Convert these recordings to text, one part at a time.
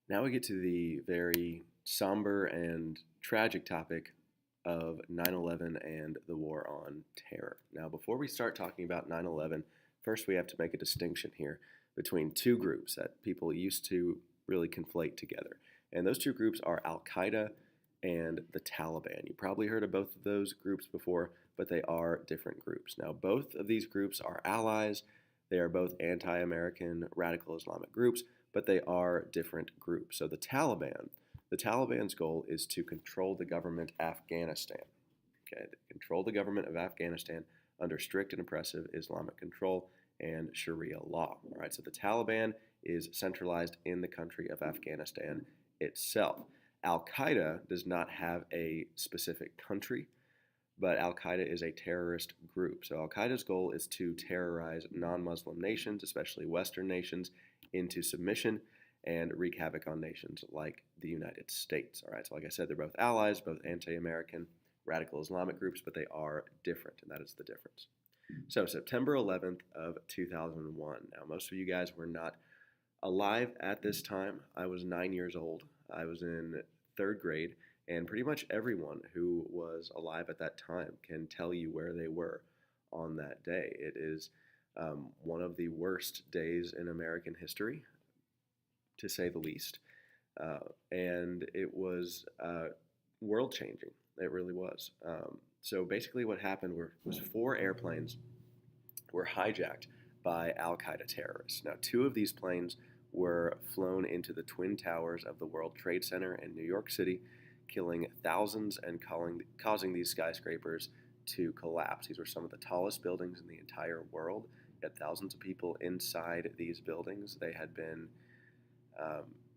Now we get to the very somber and tragic topic of 9/11 and the war on terror. Now, before we start talking about 9/11, first we have to make a distinction here between two groups that people used to really conflate together. And those two groups are Al Qaeda and the Taliban. You probably heard of both of those groups before, but they are different groups. Now, both of these groups are allies. They are both anti American radical Islamic groups, but they are different groups. So the Taliban's goal is to control the government Afghanistan. Okay, control the government of Afghanistan under strict and oppressive Islamic control and Sharia law. All right, so the Taliban is centralized in the country of Afghanistan itself. Al Qaeda does not have a specific country, but Al Qaeda is a terrorist group. So Al Qaeda's goal is to terrorize non Muslim nations, especially Western nations, into submission and wreak havoc on nations like the United States. All right, so like I said, they're both allies, both anti American radical Islamic groups, but they are different, and that is the difference. So, September 11th of 2001. Now, most of you guys were not alive at this time. I was 9 years old. I was in third grade, and pretty much everyone who was alive at that time can tell you where they were on that day. It is one of the worst days in American history, to say the least. And it was world changing. It really was. So basically, what happened was four airplanes were hijacked by Al Qaeda terrorists. Now, two of these planes were flown into the Twin Towers of the World Trade Center in New York City, killing thousands and causing these skyscrapers to collapse. These were some of the tallest buildings in the entire world. You had thousands of people inside these buildings. They had been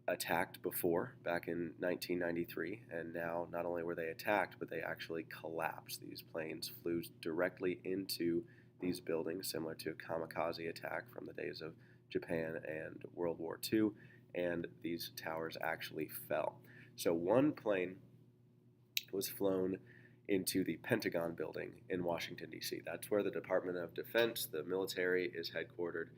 attacked before, back in 1993, and now not only were they attacked, but they actually collapsed. These planes flew directly into these buildings, similar to a kamikaze attack from the days of Japan and World War II, and these towers actually fell. So one plane was flown into the Pentagon building in Washington, D.C. That's where the Department of Defense, the military, is headquartered,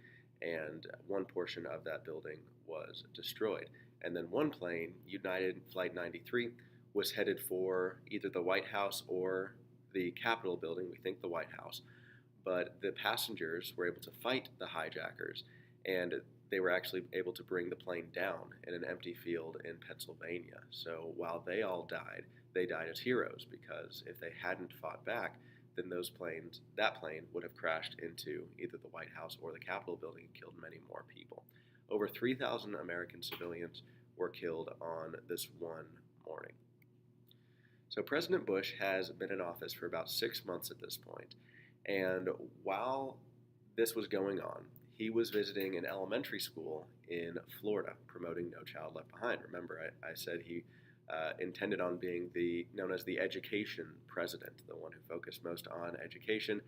and one portion of that building was destroyed. And then one plane, United Flight 93, was headed for either the White House or the Capitol building, we think the White House. But the passengers were able to fight the hijackers, and they were actually able to bring the plane down in an empty field in Pennsylvania. So while they all died, they died as heroes, because if they hadn't fought back, then that plane would have crashed into either the White House or the Capitol building and killed many more people. Over 3,000 American civilians were killed on this one morning. So President Bush has been in office for about 6 months at this point, and while this was going on, he was visiting an elementary school in Florida promoting No Child Left Behind. Remember, I said he intended on being known as the education president, the one who focused most on education.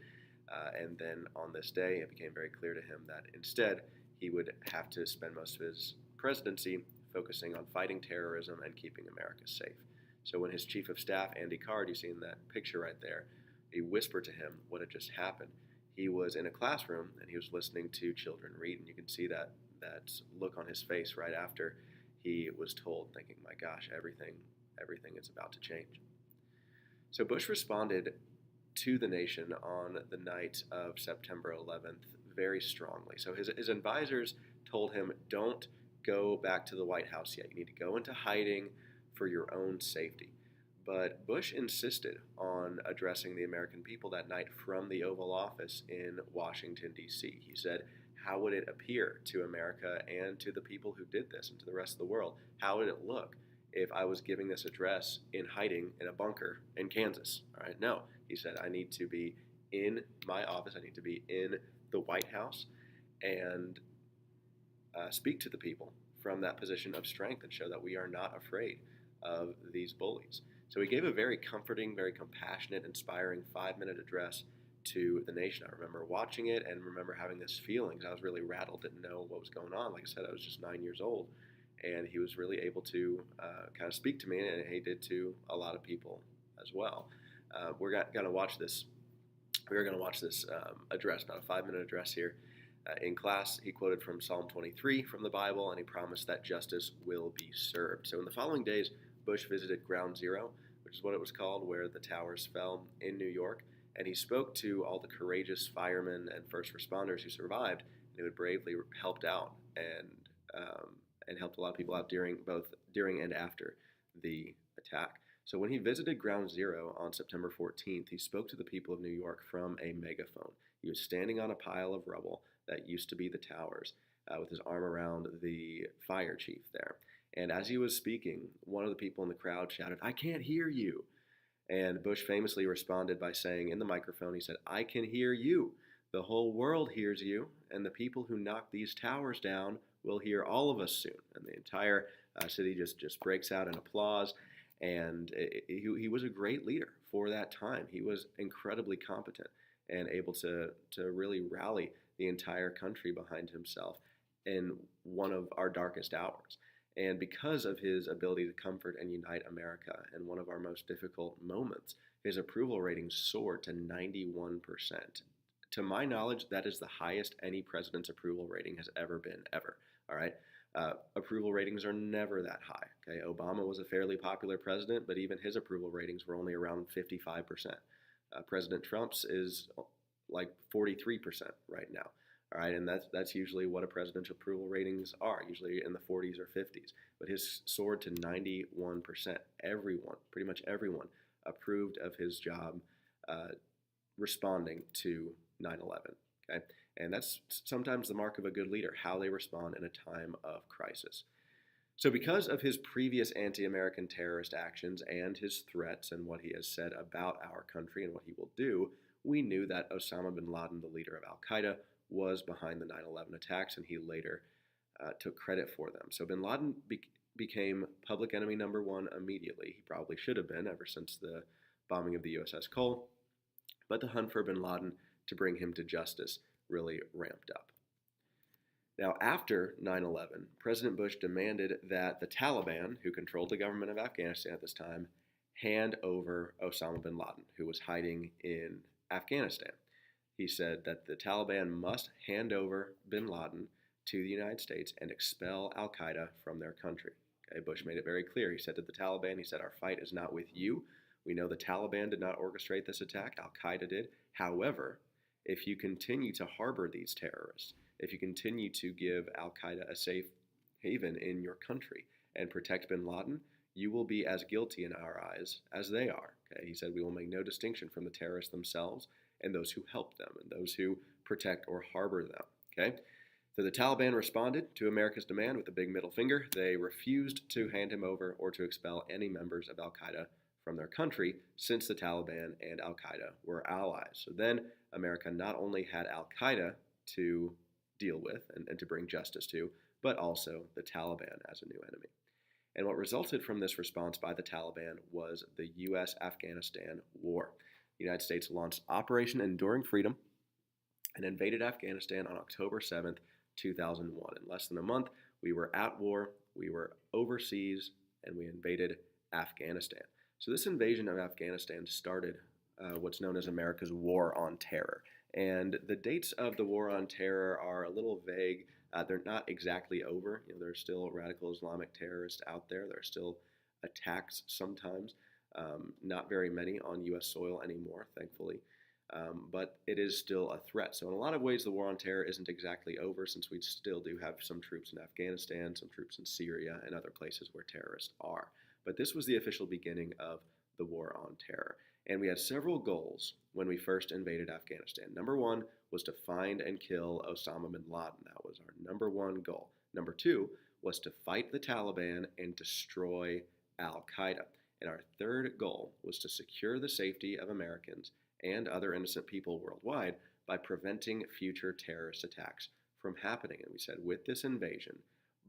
And then on this day, it became very clear to him that instead he would have to spend most of his presidency focusing on fighting terrorism and keeping America safe. So when his chief of staff, Andy Card, you see in that picture right there, he whispered to him what had just happened. He was in a classroom and he was listening to children read, and you can see that look on his face right after he was told, thinking, my gosh, everything is about to change. So Bush responded to the nation on the night of September 11th very strongly. So his advisors told him, don't go back to the White House yet. You need to go into hiding for your own safety. But Bush insisted on addressing the American people that night from the Oval Office in Washington, D.C. He said, how would it appear to America and to the people who did this and to the rest of the world? How would it look if I was giving this address in hiding in a bunker in Kansas? All right, no. He said, I need to be in my office. I need to be in the White House and speak to the people from that position of strength and show that we are not afraid of these bullies. So he gave a very comforting, very compassionate, inspiring 5-minute address to the nation. I remember watching it and remember having this feeling. I was really rattled, didn't know what was going on. Like I said, I was just 9 years old, and he was really able to kind of speak to me, and he did to a lot of people as well. We're going to watch this. We're going to watch this address, about a 5-minute address here. In class, he quoted from Psalm 23 from the Bible, and he promised that justice will be served. So in the following days, Bush visited Ground Zero, which is what it was called, where the towers fell in New York, and he spoke to all the courageous firemen and first responders who survived and who had bravely helped out and helped a lot of people out during and after the attack. So when he visited Ground Zero on September 14th, he spoke to the people of New York from a megaphone. He was standing on a pile of rubble that used to be the towers, with his arm around the fire chief there. And as he was speaking, one of the people in the crowd shouted, "I can't hear you." And Bush famously responded by saying in the microphone, he said, "I can hear you. The whole world hears you, and the people who knock these towers down will hear all of us soon." And the entire city just breaks out in applause. And he was a great leader for that time. He was incredibly competent and able to really rally the entire country behind himself in one of our darkest hours. And because of his ability to comfort and unite America in one of our most difficult moments, his approval rating soared to 91%. To my knowledge, that is the highest any president's approval rating has ever been, ever. All right? Approval ratings are never that high. Okay, Obama was a fairly popular president, but even his approval ratings were only around 55%. President Trump's is like 43% right now. All right, and that's usually what a presidential approval ratings are, usually in the 40s or 50s. But his soared to 91%. Everyone, pretty much everyone, approved of his job responding to 9/11. Okay, and that's sometimes the mark of a good leader, how they respond in a time of crisis. So, because of his previous anti American terrorist actions and his threats and what he has said about our country and what he will do, we knew that Osama bin Laden, the leader of Al Qaeda, was behind the 9/11 attacks, and he later took credit for them. So, bin Laden became public enemy number one immediately. He probably should have been ever since the bombing of the USS Cole. But the hunt for bin Laden to bring him to justice really ramped up. Now, after 9/11, President Bush demanded that the Taliban, who controlled the government of Afghanistan at this time, hand over Osama bin Laden, who was hiding in Afghanistan. He said that the Taliban must hand over bin Laden to the United States and expel Al Qaeda from their country. Okay, Bush made it very clear. He said to the Taliban, he said, "Our fight is not with you. We know the Taliban did not orchestrate this attack. Al Qaeda did. However, if you continue to harbor these terrorists, if you continue to give Al Qaeda a safe haven in your country and protect bin Laden, you will be as guilty in our eyes as they are." Okay? He said, "We will make no distinction from the terrorists themselves and those who help them and those who protect or harbor them." Okay? So the Taliban responded to America's demand with a big middle finger. They refused to hand him over or to expel any members of Al Qaeda from their country, since the Taliban and Al Qaeda were allies. So then America not only had Al Qaeda to deal with and to bring justice to, but also the Taliban as a new enemy. And what resulted from this response by the Taliban was the U.S.-Afghanistan war. The United States launched Operation Enduring Freedom and invaded Afghanistan on October 7th, 2001. In less than a month, we were at war, we were overseas, and we invaded Afghanistan. So this invasion of Afghanistan started what's known as America's War on Terror. And the dates of the War on Terror are a little vague. They're not exactly over. There's still radical Islamic terrorists out there. There are still attacks sometimes. Not very many on U.S. soil anymore, thankfully. But it is still a threat. So in a lot of ways, the War on Terror isn't exactly over, since we still do have some troops in Afghanistan, some troops in Syria, and other places where terrorists are. But this was the official beginning of the War on Terror. And we had several goals when we first invaded Afghanistan. Number one was to find and kill Osama bin Laden. That was our number one goal. Number two was to fight the Taliban and destroy Al Qaeda. And our third goal was to secure the safety of Americans and other innocent people worldwide by preventing future terrorist attacks from happening. And we said, with this invasion,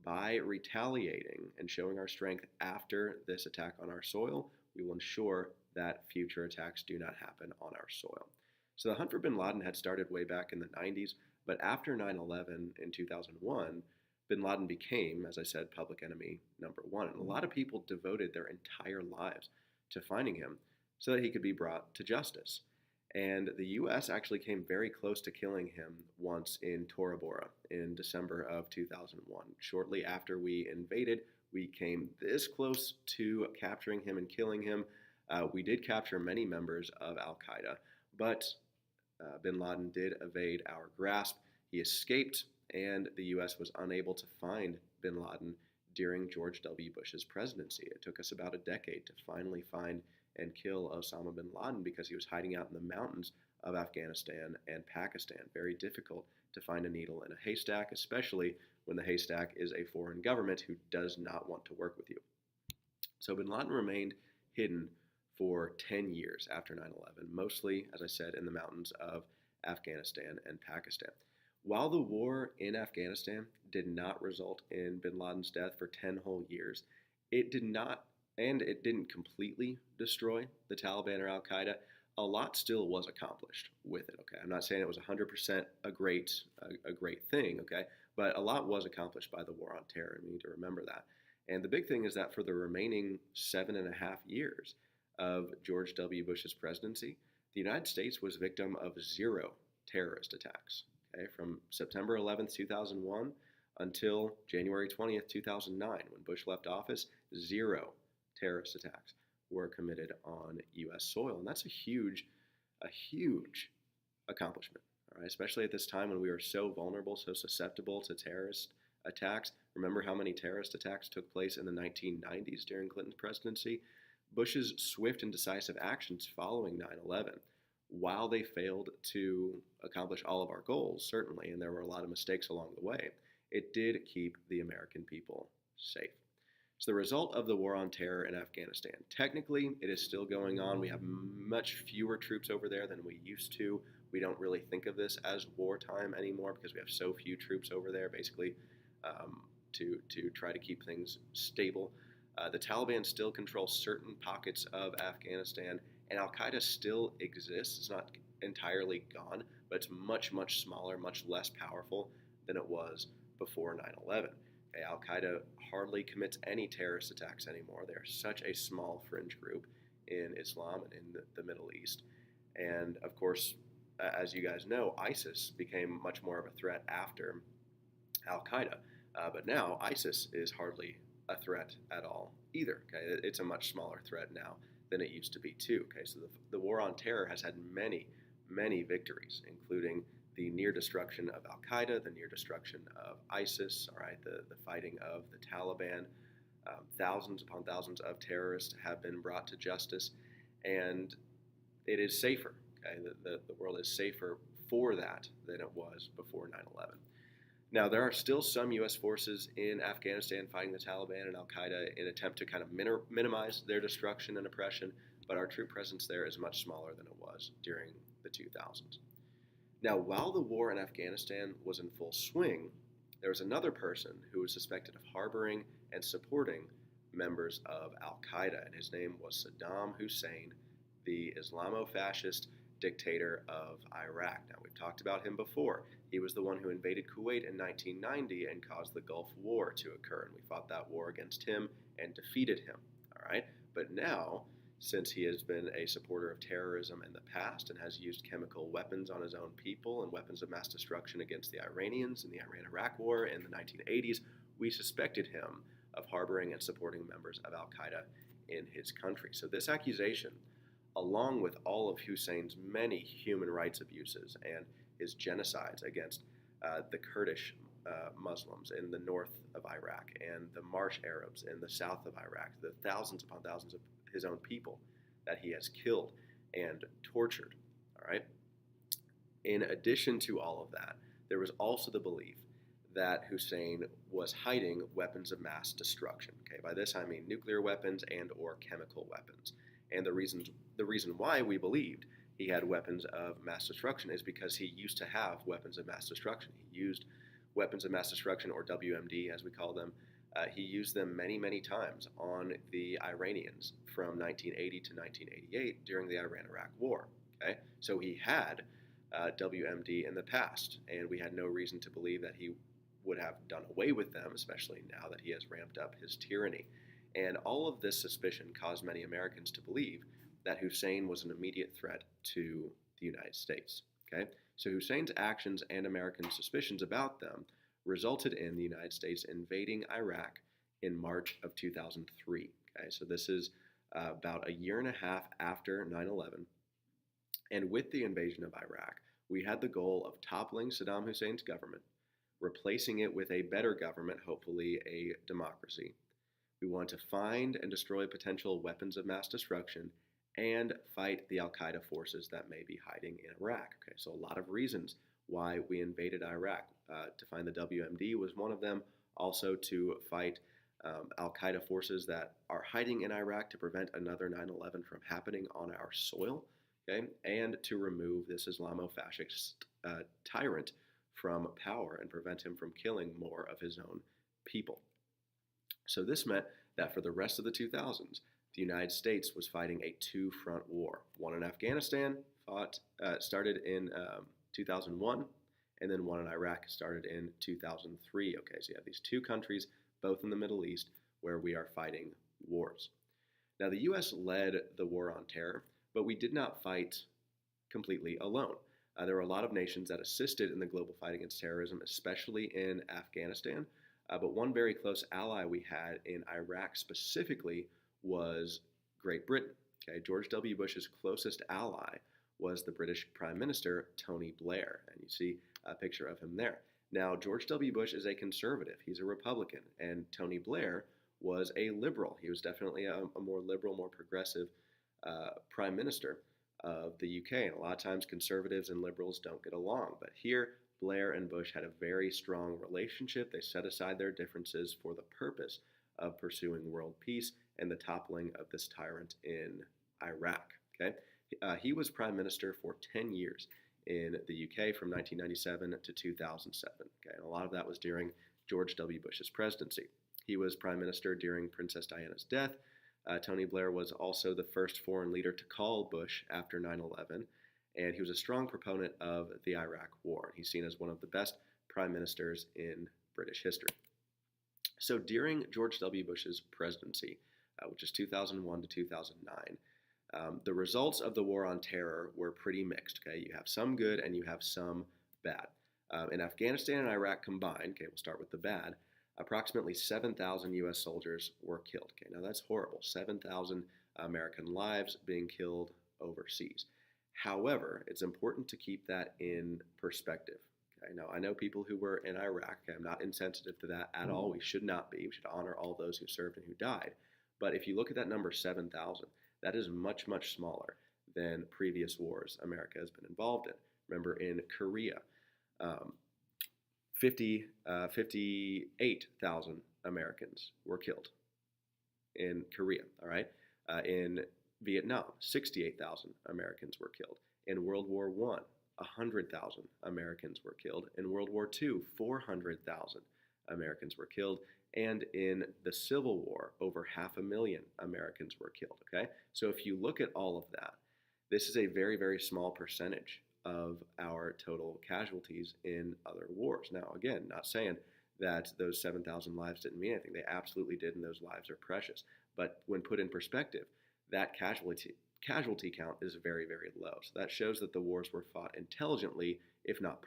by retaliating and showing our strength after this attack on our soil, we will ensure that future attacks do not happen on our soil. So the hunt for bin Laden had started way back in the 90s, but after 9/11 in 2001, bin Laden became, as I said, public enemy number one. And a lot of people devoted their entire lives to finding him so that he could be brought to justice. And the U.S. actually came very close to killing him once in Tora Bora in December of 2001. Shortly after we invaded, we came this close to capturing him and killing him. We did capture many members of Al Qaeda, but bin Laden did evade our grasp. He escaped, and the U.S. was unable to find bin Laden during George W. Bush's presidency. It took us about a decade to finally find and kill Osama bin Laden because he was hiding out in the mountains of Afghanistan and Pakistan. Very difficult to find a needle in a haystack, especially when the haystack is a foreign government who does not want to work with you. So bin Laden remained hidden for 10 years after 9/11, mostly, as I said, in the mountains of Afghanistan and Pakistan. While the war in Afghanistan did not result in bin Laden's death for 10 whole years, it did not, and it didn't completely destroy the Taliban or Al Qaeda. A lot still was accomplished with it. Okay, I'm not saying it was 100% a great thing. Okay, but a lot was accomplished by the war on terror. We need to remember that. And the big thing is that for the remaining 7.5 years of George W. Bush's presidency, the United States was victim of 0 terrorist attacks. Okay, from September 11th, 2001 until January 20th, 2009, when Bush left office, 0 terrorist attacks were committed on U.S. soil. And that's a huge accomplishment, all right? Especially at this time when we were so vulnerable, so susceptible to terrorist attacks. Remember how many terrorist attacks took place in the 1990s during Clinton's presidency? Bush's swift and decisive actions following 9/11, while they failed to accomplish all of our goals, certainly, and there were a lot of mistakes along the way, it did keep the American people safe. So the result of the war on terror in Afghanistan, technically, it is still going on. We have much fewer troops over there than we used to. We don't really think of this as wartime anymore because we have so few troops over there, basically, to try to keep things stable. The Taliban still controls certain pockets of Afghanistan, and Al Qaeda still exists. It's not entirely gone, but it's much, much smaller, much less powerful than it was before 9/11. Okay, Al Qaeda hardly commits any terrorist attacks anymore. They're such a small fringe group in Islam and in the Middle East. And of course, as you guys know, ISIS became much more of a threat after Al Qaeda. But now ISIS is hardly a threat at all either. Okay, it's a much smaller threat now than it used to be too. Okay, so the war on terror has had many, many victories, including the near destruction of Al Qaeda, the near destruction of ISIS, all right, the fighting of the Taliban. Thousands upon thousands of terrorists have been brought to justice, and it is safer. Okay, the world is safer for that than it was before 9/11. Now, there are still some U.S. forces in Afghanistan fighting the Taliban and Al Qaeda in an attempt to kind of minimize their destruction and oppression, but our troop presence there is much smaller than it was during the 2000s. Now, while the war in Afghanistan was in full swing, there was another person who was suspected of harboring and supporting members of Al Qaeda, and his name was Saddam Hussein, the Islamo-fascist dictator of Iraq. Now, we've talked about him before. He was the one who invaded Kuwait in 1990 and caused the Gulf War to occur, and we fought that war against him and defeated him, all right? But now, since he has been a supporter of terrorism in the past and has used chemical weapons on his own people and weapons of mass destruction against the Iranians in the Iran-Iraq War in the 1980s, we suspected him of harboring and supporting members of Al Qaeda in his country. So this accusation, along with all of Hussein's many human rights abuses and his genocides against the Kurdish Muslims in the north of Iraq and the Marsh Arabs in the south of Iraq, the thousands upon thousands of his own people that he has killed and tortured, all right? In addition to all of that, there was also the belief that Hussein was hiding weapons of mass destruction. Okay, by this I mean nuclear weapons and or chemical weapons. And the reason why we believed he had weapons of mass destruction is because he used to have weapons of mass destruction. He used weapons of mass destruction, or WMD as we call them. He used them many, many times on the Iranians from 1980 to 1988 during the Iran-Iraq War. Okay, so he had WMD in the past, and we had no reason to believe that he would have done away with them, especially now that he has ramped up his tyranny. And all of this suspicion caused many Americans to believe that Hussein was an immediate threat to the United States. Okay, so Hussein's actions and American suspicions about them resulted in the United States invading Iraq in March of 2003. Okay, so this is about a year and a half after 9/11. And with the invasion of Iraq, we had the goal of toppling Saddam Hussein's government, replacing it with a better government, hopefully a democracy. We want to find and destroy potential weapons of mass destruction and fight the Al Qaeda forces that may be hiding in Iraq. Okay, so a lot of reasons why we invaded Iraq. To find the WMD was one of them. Also to fight Al Qaeda forces that are hiding in Iraq to prevent another 9/11 from happening on our soil. Okay, and to remove this Islamo-fascist tyrant from power and prevent him from killing more of his own people. So this meant that for the rest of the 2000s, the United States was fighting a two-front war. One in Afghanistan started in 2001, and then one in Iraq started in 2003. Okay, so you have these two countries, both in the Middle East, where we are fighting wars. Now, the U.S. led the war on terror, but we did not fight completely alone. There were a lot of nations that assisted in the global fight against terrorism, especially in Afghanistan. But one very close ally we had in Iraq specifically was Great Britain. Okay, George W. Bush's closest ally was the British Prime Minister, Tony Blair. And you see a picture of him there. Now, George W. Bush is a conservative. He's a Republican. And Tony Blair was a liberal. He was definitely a more liberal, more progressive Prime Minister of the UK. And a lot of times conservatives and liberals don't get along. But here, Blair and Bush had a very strong relationship. They set aside their differences for the purpose of pursuing world peace and the toppling of this tyrant in Iraq. Okay, he was prime minister for 10 years in the UK from 1997 to 2007. Okay, and a lot of that was during George W. Bush's presidency. He was prime minister during Princess Diana's death. Tony Blair was also the first foreign leader to call Bush after 9/11. And he was a strong proponent of the Iraq War. He's seen as one of the best prime ministers in British history. So during George W. Bush's presidency, which is 2001 to 2009, the results of the war on terror were pretty mixed. Okay, you have some good and you have some bad. In Afghanistan and Iraq combined, okay, we'll start with the bad, approximately 7,000 U.S. soldiers were killed. Okay, now that's horrible. 7,000 American lives being killed overseas. However, it's important to keep that in perspective. Okay? Now, I know people who were in Iraq. Okay, I'm not insensitive to that at all. We should not be. We should honor all those who served and who died. But if you look at that number, 7,000, that is much, much smaller than previous wars America has been involved in. Remember, in Korea, 58,000 Americans were killed in Korea, all right? In Vietnam, 68,000 Americans were killed. In World War I, 100,000 Americans were killed. In World War II, 400,000 Americans were killed. And in the Civil War, over 500,000 Americans were killed, okay? So if you look at all of that, this is a very, very small percentage of our total casualties in other wars. Now, again, not saying that those 7,000 lives didn't mean anything. They absolutely did, and those lives are precious. But when put in perspective, that casualty count is very, very low. So that shows that the wars were fought intelligently, if not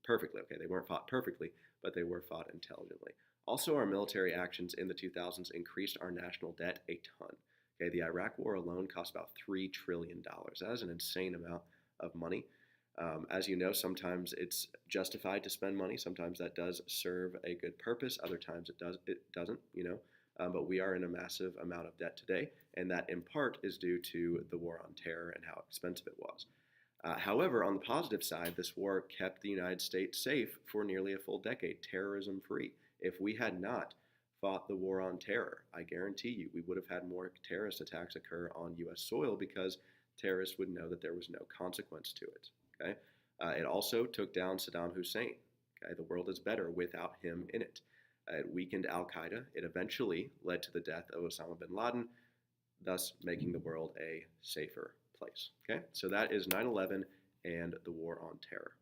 perfectly. Okay, they weren't fought perfectly, but they were fought intelligently. Also, our military actions in the 2000s increased our national debt a ton. Okay, the Iraq War alone cost about $3 trillion. That is an insane amount of money. As you know, sometimes it's justified to spend money. Sometimes that does serve a good purpose. Other times it doesn't, you know. But we are in a massive amount of debt today, and that in part is due to the war on terror and how expensive it was. However, on the positive side, this war kept the United States safe for nearly a full decade, terrorism-free. If we had not fought the war on terror, I guarantee you we would have had more terrorist attacks occur on U.S. soil because terrorists would know that there was no consequence to it. Okay? It also took down Saddam Hussein. Okay? The world is better without him in it. It weakened Al Qaeda. It eventually led to the death of Osama Bin Laden, thus making the world a safer place. Okay, so that is 9/11 and the war on terror.